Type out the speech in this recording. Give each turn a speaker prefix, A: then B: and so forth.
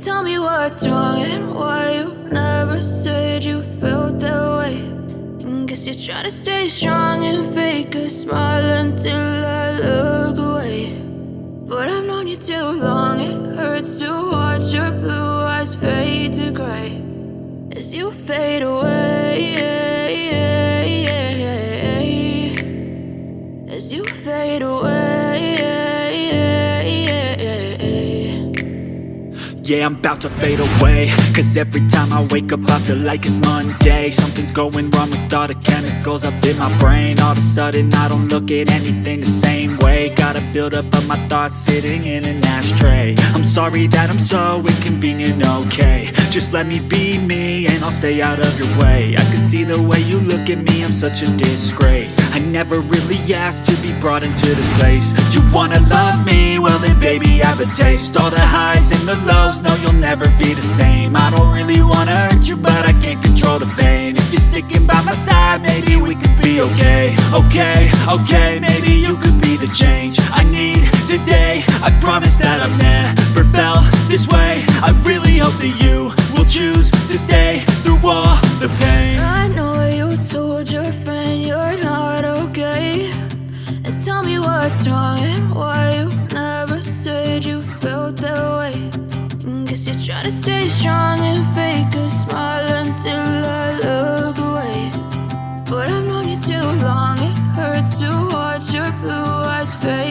A: Tell me what's wrong and why you never said you felt that way. And guess you're trying to stay strong and fake a smile until I look away. But I've known you too long, it hurts to watch your blue eyes fade to gray as you fade away, as you fade away.
B: Yeah, I'm about to fade away, cause every time I wake up I feel like it's Monday. Something's going wrong with all the chemicals up in my brain. All of a sudden I don't look at anything the same way. Gotta build up of my thoughts sitting in an ashtray. I'm sorry that I'm so inconvenient, okay. Just let me be me and I'll stay out of your way. I can see the way you look at me, I'm such a disgrace. I never really asked to be brought into this place. You wanna love me? Well then baby I have a taste. All the highs and the lows, no you'll never be the same. I don't really wanna hurt you but I can't control the pain. If you're sticking by my side maybe we could be okay. Okay, maybe you could be the change I need today. I promise that I've never felt this way. I really hope that you will choose to stay through all the pain.
A: I know you told your friend you're not okay. And tell me what's wrong and why you never said you felt that way. And guess you're trying to stay strong and fake a smile until I look away. But I've known you too long, it hurts to watch your blue eyes fade